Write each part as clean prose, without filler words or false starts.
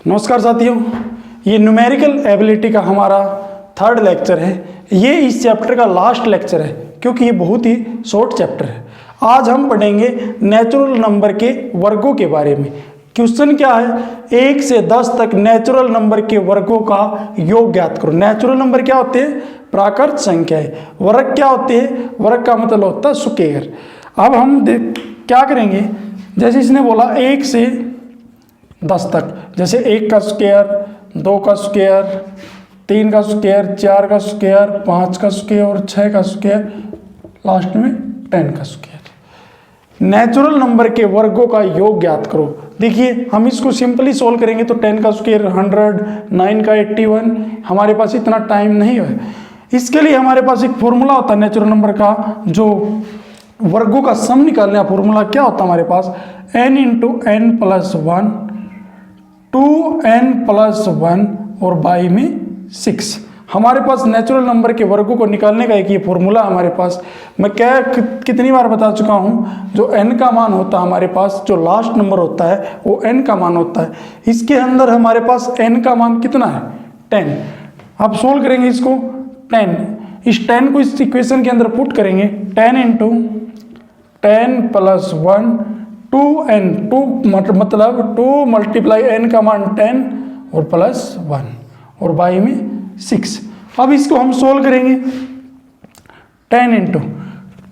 नमस्कार साथियों, ये न्यूमेरिकल एबिलिटी का हमारा थर्ड लेक्चर है। ये इस चैप्टर का लास्ट लेक्चर है क्योंकि ये बहुत ही शॉर्ट चैप्टर है। आज हम पढ़ेंगे नेचुरल नंबर के वर्गों के बारे में। क्वेश्चन क्या है, 1 से 10 तक नेचुरल नंबर के वर्गों का योग ज्ञात करो। नेचुरल नंबर क्या होते हैं? प्राकृत संख्या है। वर्ग क्या होते हैं? वर्ग का मतलब होता है स्क्वायर। अब हम क्या करेंगे, जैसे इसने बोला 1 से 10 तक, जैसे 1 का स्क्वायर, 2 का स्क्वायर, 3 का स्क्वायर, 4 का स्क्वायर, 5 का स्क्वायर और 6 का स्क्वायर, लास्ट में 10 का स्क्वायर। नेचुरल नंबर के वर्गों का योग ज्ञात करो। देखिए हम इसको सिंपली सोल्व करेंगे तो 10 का स्क्वायर 100, 9 का 81। हमारे पास इतना टाइम नहीं है। इसके लिए हमारे पास एक फॉर्मूला होता है नेचुरल नंबर का, जो वर्गों का सम निकालने का फॉर्मूला क्या होता है हमारे पास, n into n plus 1, 2n plus 1 और बाई में 6। हमारे पास नेचुरल नंबर के वर्गों को निकालने का एक ये फॉर्मूला हमारे पास। मैं क्या कितनी बार बता चुका हूँ, जो n का मान होता है हमारे पास, जो लास्ट नंबर होता है वो n का मान होता है। इसके अंदर हमारे पास n का मान कितना है? 10। अब सोल्व करेंगे इसको 10, इस 10 को इस इक्वेशन के अंदर पुट करेंगे। 10 इंटू 10 प्लस 1, 2n, 2 मतलब 2 मल्टीप्लाई n का मान 10 और प्लस 1 और बाई में 6। अब इसको हम सोल्व करेंगे। 10 इंटू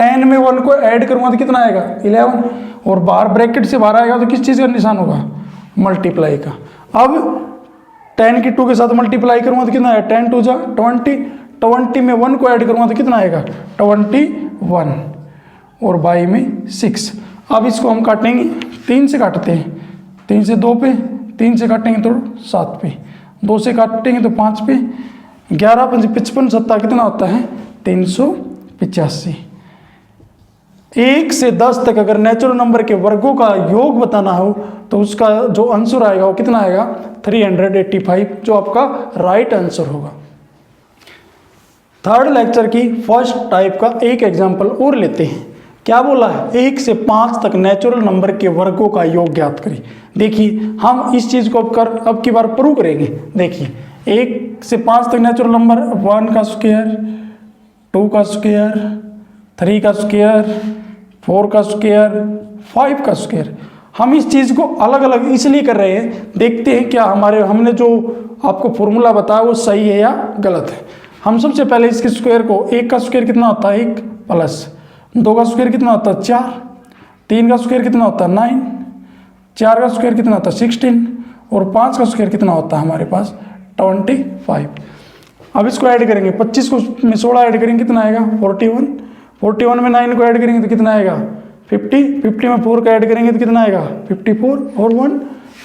10 में 1 को ऐड करूँगा तो कितना आएगा? 11 और बाहर ब्रैकेट से बाहर आएगा तो किस चीज़ का निशान होगा? मल्टीप्लाई का। अब 10 की 2 के साथ मल्टीप्लाई करूँगा तो कितना आएगा? 10 2 जा 20, 20 में 1 को ऐड करूँगा तो कितना आएगा? 21 और बाई में 6। अब इसको हम काटेंगे, 3 से काटते हैं, 3 से 2 पे, 3 से काटेंगे तो 7 पे, 2 से काटेंगे तो 5 पे, 11 5 55 7 कितना होता है? 385। 1 से 10 तक अगर नेचुरल नंबर के वर्गों का योग बताना हो तो उसका जो आंसर आएगा वो कितना आएगा? 385, जो आपका राइट आंसर होगा। थर्ड लेक्चर की फर्स्ट टाइप का एक एग्जाम्पल और लेते हैं। क्या बोला है? 1 से 5 तक नेचुरल नंबर के वर्गों का योग ज्ञात करें। देखिए हम इस चीज़ को अब की बार प्रूव करेंगे। देखिए 1 से 5 तक नेचुरल नंबर 1 का स्क्वायर, 2 का स्क्वायर, 3 का स्क्वायर, 4 का स्क्वायर, 5 का स्क्वायर। हम इस चीज़ को अलग अलग इसलिए कर रहे हैं, देखते हैं क्या हमने जो आपको फॉर्मूला बताया वो सही है या गलत है। हम सबसे पहले इसके स्क्वायर को, 1 का स्क्वायर कितना होता है? 1 प्लस 2 का स्क्वायर कितना होता है? 4, 3 का स्क्वायर कितना होता है? 9, 4 का स्क्वायर कितना होता है? 16 और 5 का स्क्वायर कितना होता है हमारे पास? 25। अब इसको ऐड करेंगे, 25 को में 16 ऐड करेंगे कितना आएगा? 41, 41 में 9 को ऐड करेंगे तो कितना आएगा? 50, 50 में 4 का ऐड करेंगे तो कितना आएगा? 54 और 1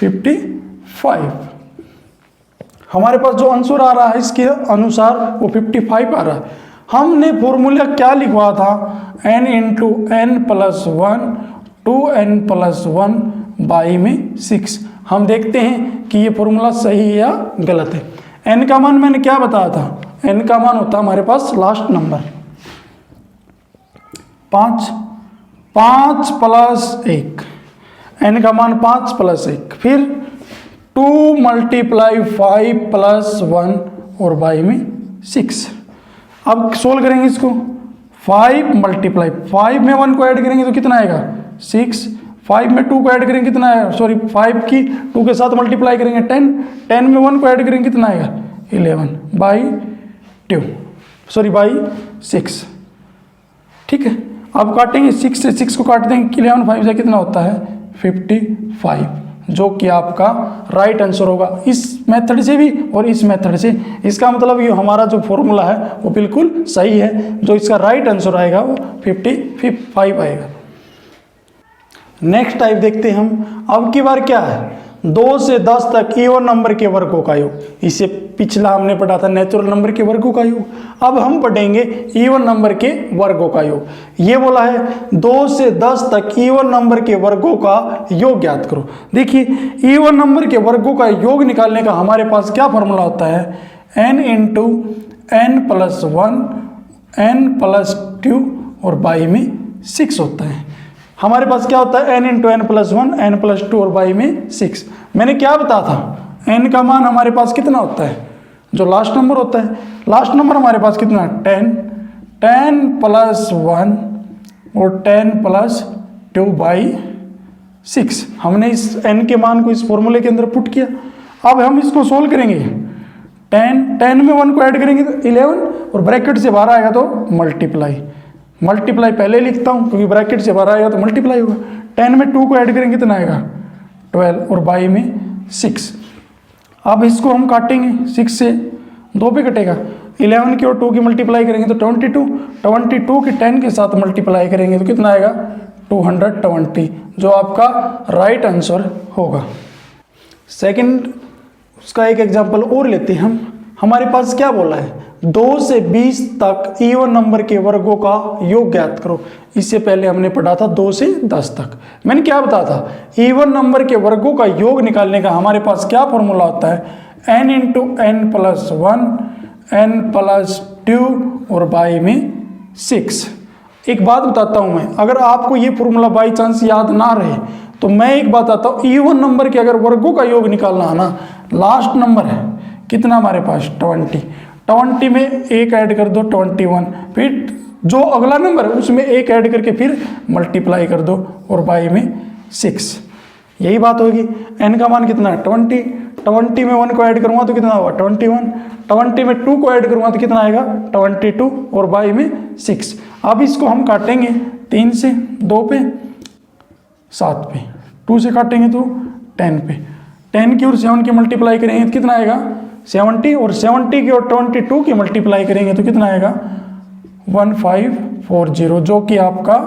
55। हमारे पास जो आंसर आ रहा है इसके अनुसार वो 55 आ रहा है। हमने फॉर्मूला क्या लिखवा था? n into n plus 1, 2n plus 1 by में 6। हम देखते हैं कि ये फॉर्मूला सही है या गलत है। n का मान मैंने क्या बताया था? n का मान होता है हमारे पास लास्ट नंबर 5, 5 प्लस 1, n का मान 5 प्लस 1, फिर 2 मल्टीप्लाई 5 प्लस 1 और बाई में 6। अब सोल्व करेंगे इसको, 5 मल्टीप्लाई 5 में 1 को ऐड करेंगे तो कितना आएगा? 6, 5 में 2 को ऐड करेंगे कितना आएगा? 5 की 2 के साथ मल्टीप्लाई करेंगे 10, 10 में 1 को ऐड करेंगे कितना आएगा? 11 बाई 6। ठीक है, अब काटेंगे 6 से 6 को काट देंगे, 11 5 से कितना होता है? 55, जो कि आपका राइट आंसर होगा इस मेथड से भी और इस मेथड से। इसका मतलब ये हमारा जो फॉर्मूला है वो बिल्कुल सही है। जो इसका राइट आंसर आएगा वो 55 आएगा। नेक्स्ट टाइप देखते हैं हम। अब की बार क्या है? 2 से 10 तक इवन नंबर के वर्गों का योग। इससे पिछला हमने पढ़ा था नेचुरल नंबर के वर्गों का योग। अब हम पढ़ेंगे इवन नंबर के वर्गों का योग। ये बोला है 2 से 10 तक इवन नंबर के वर्गों का योग ज्ञात करो। देखिए इवन नंबर के वर्गों का योग निकालने का हमारे पास क्या फॉर्मूला होता है? n into n plus 1, n plus 2 और बाई में 6 होता है। हमारे पास क्या होता है? n into n plus 1, n plus 2 और बाई में 6। मैंने क्या बताया था? n का मान हमारे पास कितना होता है, जो लास्ट नंबर होता है, लास्ट नंबर हमारे पास कितना है 10, 10 प्लस 1 और 10 प्लस 2/6। हमने इस n के मान को इस फॉर्मूले के अंदर पुट किया। अब हम इसको सोल्व करेंगे, 10 में 1 को ऐड करेंगे तो 11 और ब्रैकेट से बाहर आएगा तो मल्टीप्लाई पहले लिखता हूँ क्योंकि ब्रैकेट से बाहर आएगा तो मल्टीप्लाई होगा। 10 में 2 को ऐड करेंगे कितना आएगा 12 और बाई में 6। अब इसको हम काटेंगे, 6 से 2 पे कटेगा, 11 की और 2 की मल्टीप्लाई करेंगे तो 22 की 10 के साथ मल्टीप्लाई करेंगे तो कितना आएगा 220, जो आपका राइट आंसर होगा। सेकंड उसका एक एग्जांपल और लेते हैं हम। हमारे पास क्या बोला है, 2 से 20 तक इवन नंबर के वर्गों का योग ज्ञात करो। इससे पहले हमने पढ़ा था 2 से 10 तक। मैंने क्या बताया था, इवन नंबर के वर्गों का योग निकालने का हमारे पास क्या फॉर्मूला होता है, n into n plus 1 n plus 2 और बाई में 6। एक बात बताता हूं मैं, अगर आपको ये फॉर्मूला बाई चांस याद ना रहे तो मैं एक बात आता हूँ, इवन नंबर के अगर वर्गों का योग निकालना है ना, लास्ट नंबर है कितना हमारे पास 20 में एक ऐड कर दो 21, फिर जो अगला नंबर है उसमें एक ऐड करके फिर मल्टीप्लाई कर दो और बाई में 6। यही बात होगी। n का मान कितना है 20 में 1 को ऐड करूँगा तो कितना होगा 21, 20 में 2 को ऐड करूँगा तो कितना आएगा 22 और बाई में 6। अब इसको हम काटेंगे 3 से 2 पे 7 पे, 2 से काटेंगे तो 10 पे, 10 की और 7 की मल्टीप्लाई करेंगे तो कितना आएगा 70 और 70 की और 22 की मल्टीप्लाई करेंगे तो कितना आएगा 1540, जो कि आपका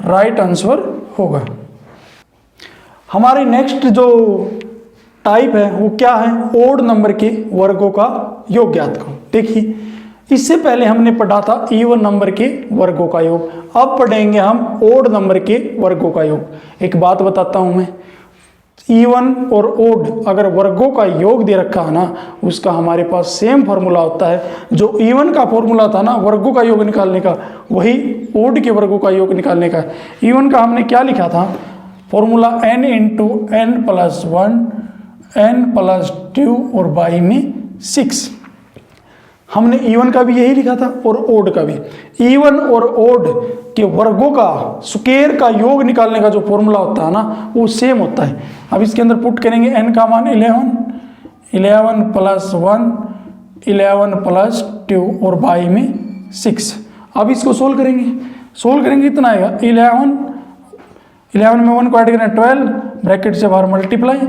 राइट आंसर होगा। हमारी नेक्स्ट जो टाइप है वो क्या है, ओड नंबर के वर्गों का योग ज्ञात करो। देखिए इससे पहले हमने पढ़ा था इवन नंबर के वर्गों का योग, अब पढ़ेंगे हम ओड नंबर के वर्गों का योग। एक बात बताता हूं मैं, इवन और ओड अगर वर्गों का योग दे रखा है ना, उसका हमारे पास सेम फॉर्मूला होता है। जो इवन का फॉर्मूला था ना वर्गों का योग निकालने का, वही ओड के वर्गों का योग निकालने का। इवन का हमने क्या लिखा था formula, n into n plus 1 n plus 2 और बाई में 6। हमने इवन का भी यही लिखा था और ओड का भी। इवन और ओड के वर्गों का स्क्वायर का योग निकालने का जो फॉर्मूला होता है ना वो सेम होता है। अब इसके अंदर पुट करेंगे, n का मान 11 प्लस 1 11 प्लस 2 और बाई में 6। अब इसको सोल्व करेंगे कितना आएगा 11 में 1 को ऐड करना 12, ब्रैकेट से बाहर मल्टीप्लाई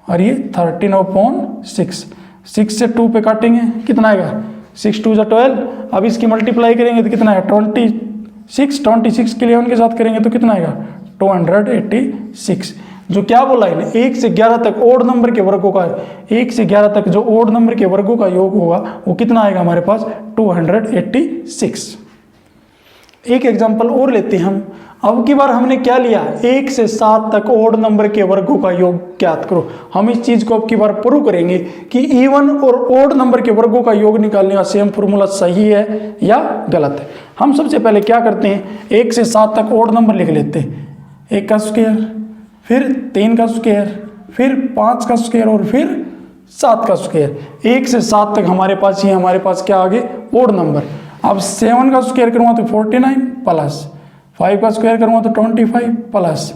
और ये 13/6। 6 से 2 पे काटेंगे कितना आएगा 6 2 12। अब इसकी मल्टीप्लाई करेंगे तो कितना आएगा 26 के 11 के साथ करेंगे तो कितना आएगा 286। जो क्या बोला है 1 से 11 तक ओड नंबर के वर्गों का, 1 से 11 तक जो ओड नंबर के वर्गों का योग होगा वो कितना आएगा हमारे पास 286। एक एग्जांपल और लेते हैं हम। अब की बार हमने क्या लिया, 1 से 7 तक ओड नंबर के वर्गों का योग ज्ञात करो। हम इस चीज को अब की बार प्रूव करेंगे कि इवन और ओड नंबर के वर्गों का योग निकालने का सेम फॉर्मूला सही है या गलत है। हम सबसे पहले क्या करते हैं, 1 से 7 तक ओड नंबर लिख लेते हैं। 1 का स्क्वायर, फिर 3 का स्क्वायर, फिर 5 का स्क्वायर और फिर 7 का स्क्वायर। 1 से 7 तक हमारे पास क्या आगे ओड नंबर। अब 7 का स्क्वायर करूँगा तो 49 प्लस 5 का स्क्वायर करूँगा तो 25 प्लस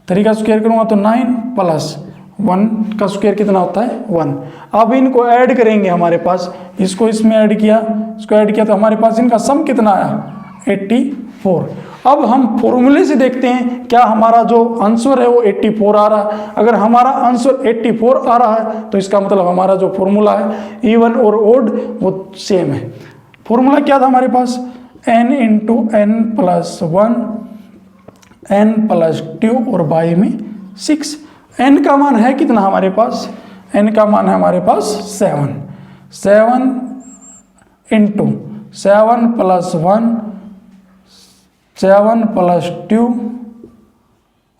3 का स्क्वायर करूँगा तो 9 प्लस 1 का स्क्वायर कितना होता है 1। अब इनको ऐड करेंगे हमारे पास, इसको इसमें ऐड किया, इसको ऐड किया तो हमारे पास इनका सम कितना आया 84। अब हम फॉर्मूले से देखते हैं क्या हमारा जो आंसर है वो 84 आ रहा है। अगर हमारा आंसर 84 आ रहा है तो इसका मतलब हमारा जो फॉर्मूला है इवन और ओड वो सेम है। फॉर्मूला क्या था हमारे पास, n into n plus 1 n plus 2 और बाई में 6। n का मान है कितना हमारे पास, n का मान है हमारे पास 7 इंटू 7 प्लस 1 7 प्लस 2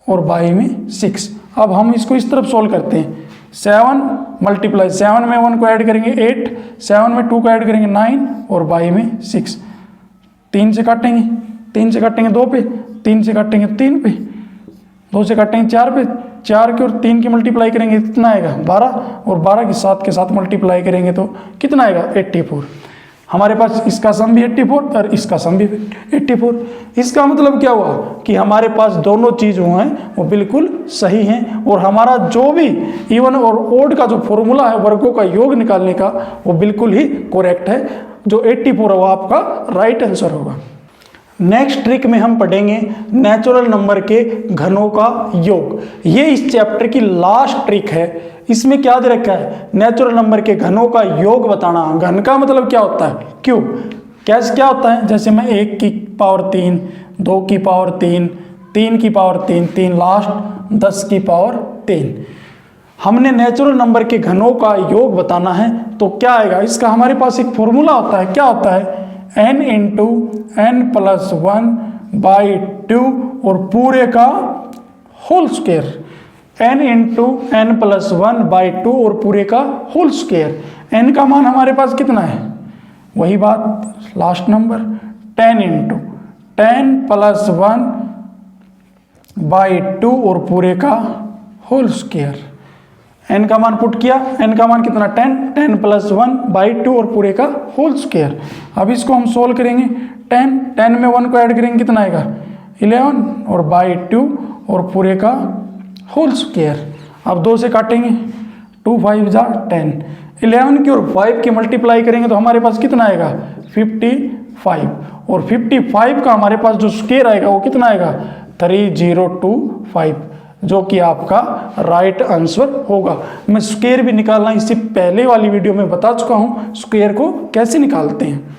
और बाई में 6। अब हम इसको इस तरफ सोल्व करते हैं, 7 मल्टीप्लाई 7 में 1 को ऐड करेंगे 8, 7 में 2 को ऐड करेंगे 9 और बाई में 6। 3 से काटेंगे 2 पे, 3 से काटेंगे 3 पे, 2 से काटेंगे 4 पे, 4 की और 3 की मल्टीप्लाई करेंगे कितना आएगा 12, और 12 की 7 के साथ मल्टीप्लाई करेंगे तो कितना आएगा 84। हमारे पास इसका सम भी 84 और इसका सम भी 84। इसका मतलब क्या हुआ कि हमारे पास दोनों चीज़ जो हैं वो बिल्कुल सही हैं, और हमारा जो भी इवन और ओड का जो फॉर्मूला है वर्गों का योग निकालने का वो बिल्कुल ही करेक्ट है। जो 84 है वो आपका राइट आंसर होगा। नेक्स्ट ट्रिक में हम पढ़ेंगे नेचुरल नंबर के घनों का योग। ये इस चैप्टर की लास्ट ट्रिक है। इसमें क्या दे रखा है, नेचुरल नंबर के घनों का योग बताना। घन का मतलब क्या होता है, क्यूब। कैसे क्या होता है, जैसे मैं 1 की पावर 3, 2 की पावर 3, 3 की पावर 3, 3 लास्ट 10 की पावर 3। हमने नेचुरल नंबर के घनों का योग बताना है तो क्या आएगा, इसका हमारे पास एक फॉर्मूला होता है। क्या होता है, n इंटू n प्लस 1/2 और पूरे का whole square. n into n plus 1/2 और पूरे का होल स्क्वायर। n का मान हमारे पास कितना है, वही बात लास्ट नंबर 10 इंटू 10 प्लस 1/2 और पूरे का होल स्क्वायर। n का मान पुट किया, n का मान कितना 10, 10 प्लस 1/2 और पूरे का होल स्क्वायर। अब इसको हम सोल्व करेंगे, 10 में 1 को ऐड करेंगे कितना आएगा 11 और 2 और पूरे का होल स्क्वायर। अब 2 से काटेंगे, 2 5 जा 10, 11 की और 5 की मल्टीप्लाई करेंगे तो हमारे पास कितना आएगा 55, और 55 का हमारे पास जो स्क्वायर आएगा वो कितना आएगा 3025, जो कि आपका राइट आंसर होगा। मैं स्क्वायर भी निकालना इससे पहले वाली वीडियो में बता चुका हूँ स्क्वायर को कैसे निकालते हैं।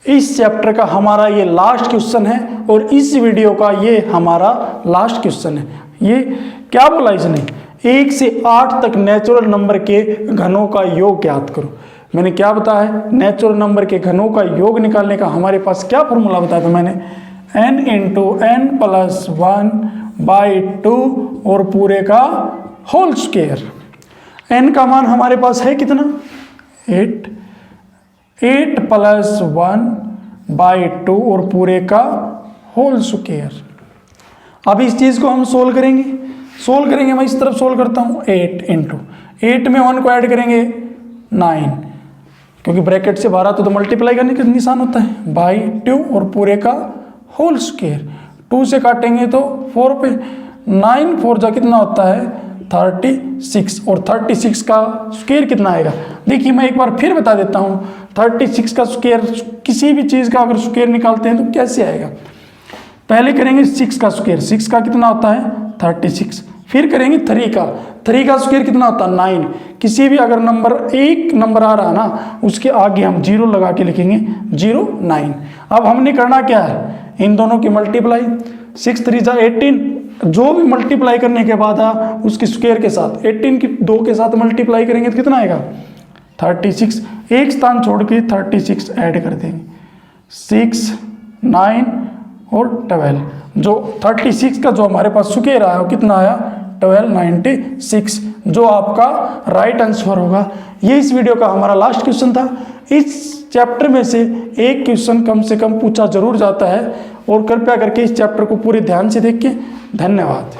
इस चैप्टर का हमारा ये लास्ट क्वेश्चन है और इस वीडियो का ये हमारा लास्ट क्वेश्चन है। ये क्या बोला इसने, 1 से 8 तक नेचुरल नंबर के घनों का योग ज्ञात करो। मैंने क्या बताया, नेचुरल नंबर के घनों का योग निकालने का हमारे पास क्या फॉर्मूला बताया था मैंने, n इंटू n प्लस 1/2 और पूरे का होल स्क्वायर। n का मान हमारे पास है कितना 8 प्लस 1/2 और पूरे का होल स्क्वायर। अब इस चीज़ को हम सोल्व करेंगे, मैं इस तरफ सोल्व करता हूँ 8 इंटू 8 में 1 को ऐड करेंगे 9, क्योंकि ब्रैकेट से 12 तो मल्टीप्लाई करने का निशान होता है, /2 और पूरे का होल स्क्वायर। 2 से काटेंगे तो 4 पे, 9 4 जा कितना होता है 36, और 36 का स्क्वायर कितना आएगा। देखिए मैं एक बार फिर बता देता हूँ, 36 का स्क्वायर, किसी भी चीज़ का अगर स्क्वायर निकालते हैं तो कैसे आएगा। पहले करेंगे 6 का स्क्वायर, 6 का कितना होता है 36, फिर करेंगे 3 का स्क्वायर कितना होता है 9। किसी भी अगर नंबर एक नंबर आ रहा है ना उसके आगे हम 0 लगा के लिखेंगे 0 9। अब हमने करना क्या है, इन दोनों की मल्टीप्लाई, 6 3 जा 18, जो भी मल्टीप्लाई करने के बाद उसके स्क्वायर के साथ 18 की 2 के साथ मल्टीप्लाई करेंगे तो कितना आएगा 36। एक स्थान छोड़ के 36 ऐड कर देंगे, 6 9 और 12, जो 36 का जो हमारे पास स्क्वायर आया वो कितना आया 1296, जो आपका राइट आंसर होगा। ये इस वीडियो का हमारा लास्ट क्वेश्चन था। इस चैप्टर में से एक क्वेश्चन कम से कम पूछा जरूर जाता है, और कृपया करके इस चैप्टर को पूरे ध्यान से देखिए। धन्यवाद।